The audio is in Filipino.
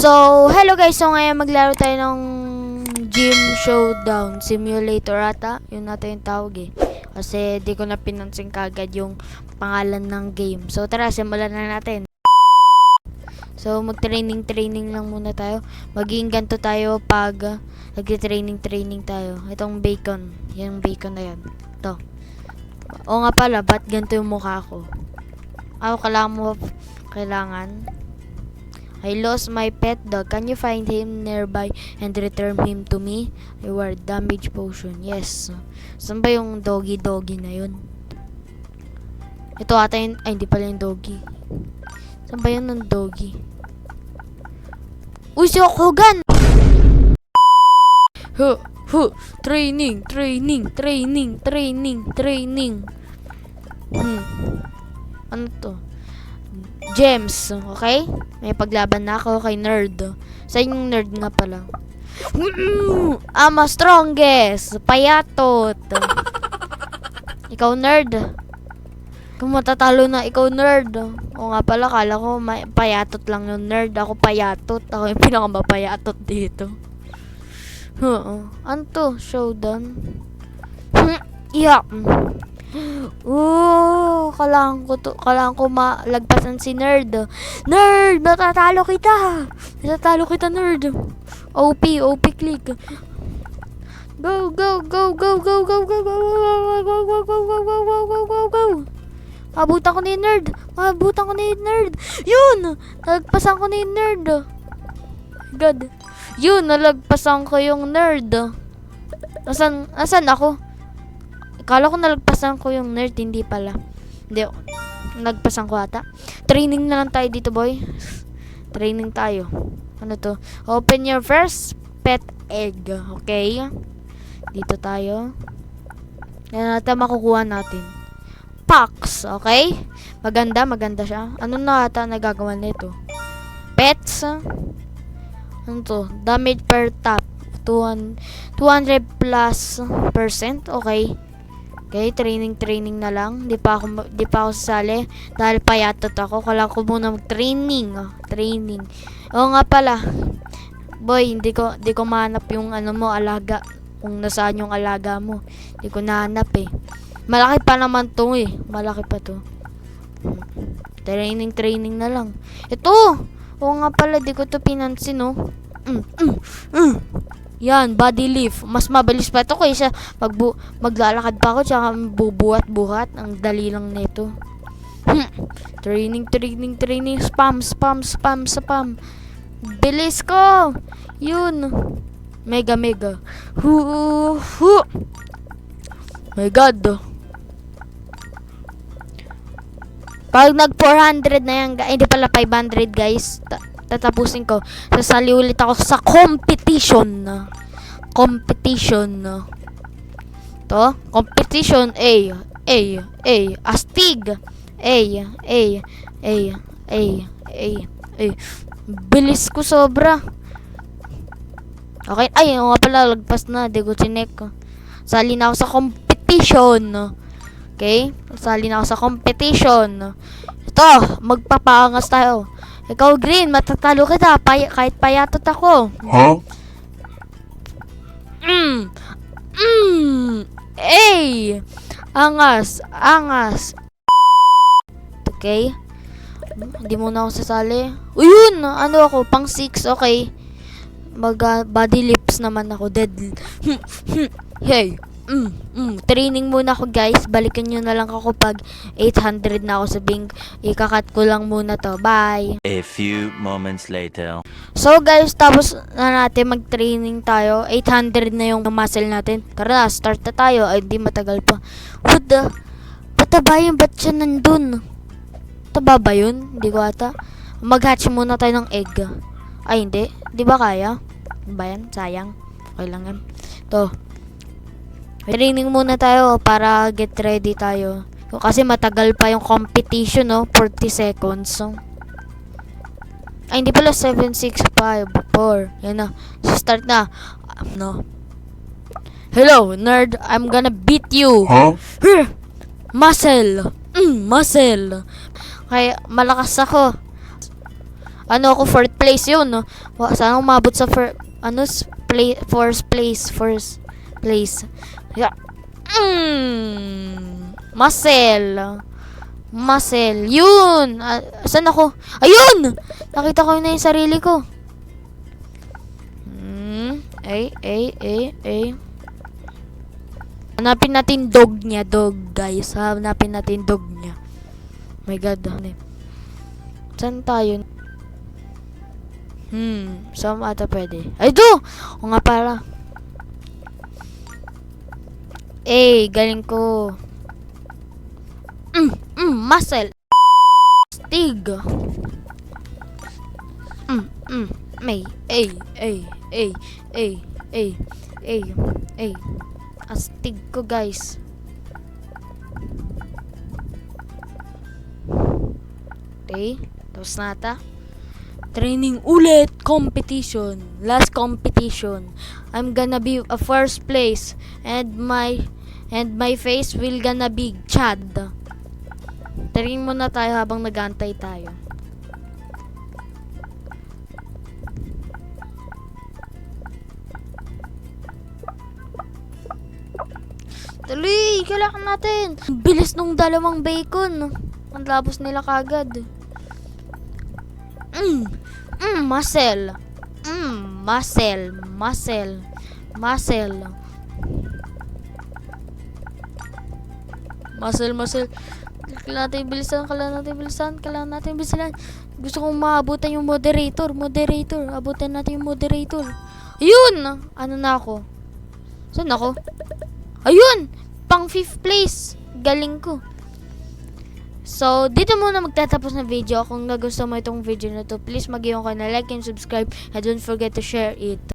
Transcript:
So, hello guys. So, ngayon maglaro tayo ng Gym Showdown Simulator ata. Yun natin yung tawag eh. Kasi di ko na pinansin kagad yung pangalan ng game. So, tara, simulan na natin. So, mag-training lang muna tayo. Maging ganito tayo pag nag-training tayo. Itong bacon. Yung bacon na yan. Ito. O nga pala, ba't ganito yung mukha ko? Kailangan I lost my pet dog. Can you find him nearby and return him to me? Reward damage potion. Yes. Saan ba yung doggy na yun? Ito ata yun. Ay, hindi pala yung doggy. Saan ba yun ng doggy? Uy, si Hogan! Training. Ano to? Gems, okay? May paglaban na ako kay nerd. Saan yung nerd nga pala? I'm a strongest! Payatot! Ikaw nerd. Kung matatalo na ikaw nerd. O nga pala, kala ko payatot lang yung nerd. Ako payatot. Ako yung pinakamapayatot dito. Ano to? Showdown? Yeah. Kailangan ko malagpasan si nerd. Nerd, matatalo kita, nerd. OP click. Go. Mabutan ko ni nerd. Yun, nalagpasan ko ni nerd. God. Yun, nalagpasan ko yung nerd. Asan ako? Kala ko nalagpasan ko yung nerd, hindi pala. Hindi, nagpasan ko ata. Training na lang tayo dito, boy. Training tayo. Ano to? Open your first pet egg. Okay? Dito tayo. Yan natin makukuha natin. Packs. Okay? Maganda siya. Ano na ata nagagawa nito? Pets. Ano to? Damage per tap. 200 plus %. Okay. Okay, training na lang. Di pa ako sasali dahil payatot ako. Kailangan ko muna mag-training. Oo nga pala. Boy, hindi ko mahanap yung ano mo, alaga. Kung nasaan yung alaga mo. Hindi ko nahanap eh. Malaki pa naman to eh. Malaki pa to. Training na lang. Ito! Oo nga pala, di ko to pinansin oh. Yan, body lift. Mas mabilis pa ito kaysa maglalakad pa ako tsaka bubuhat-buhat. Ang dali lang nito. Training. Spam. Bilis ko! Yun. Mega. My God. Pag nag 400 na yan, hindi pala 500 guys. Tatapusin ko. Sasali ulit ako sa competition. To? Competition A. Astig. A. Bilis ko sobra. Okay. Ay, nga pala. Lagpas na. Di ko chinek. Sali na ako sa competition. Okay? Sali na ako sa competition. Ito. Magpapaangas tayo. Ikaw, Green, matatalo kita kahit payatot ako. Huh? Ay! Angas. Okay? Hindi muna ako sasali. Uyun! Ano ako? Pang 6, okay. Body lips naman ako. Dead. Hey! Training muna ako guys. Balikan nyo na lang ako pag 800 na ako, sabing ikakat ko lang muna to. Bye. A few moments later. So guys, tapos na natin mag-training tayo. 800 na yung muscle natin. Tara, start na tayo. Ay, di matagal pa. What the? Pataba yun, ba't siya nandun? Taba ba yun? Hindi ko ata. Mag-hatch muna tayo ng egg. Ay, hindi. Di ba kaya? Ba yan? Sayang. Okay lang yan. To. Training muna tayo para get ready tayo. Kasi matagal pa yung competition, no? 40 seconds. So. Ay, hindi pala 7, 6, 5, 4. Yan na. So, start na. No. Hello, nerd. I'm gonna beat you. Huh? Muscle. Muscle. Kaya malakas ako. Ano ako, 4th place yun, no? Sana umabot sa first place. Yeah. Muscle. Yun! Saan ako? Ayun! Nakita ko na yung sarili ko. Hanapin natin dog niya. Dog, guys. Hanapin natin dog niya. My God. Saan tayo? Saan ata pwede? Ay, do! O nga para. Galing ko. Muscle. Stig. May. Astig ko, guys. Tapos na ata. Training ulit. Competition. Last competition. I'm gonna be a first place. And my face will gonna be Chad. Training muna tayo habang nag-aantay tayo. Tuloy, kailangan natin. Bilis nung dalawang bacon. Ang labos nila kagad. Muscle. Muscle. Kailangan natin bilisan. Gusto kong maabutan yung moderator. Abutan natin yung moderator. Ayun! Ano na ako? Saan ako? Ayun! Pang 5th place. Galing ko. So, dito muna magtatapos na video. Kung nagustuhan mo itong video na to, please mag-iwan ka na like and subscribe. And don't forget to share it.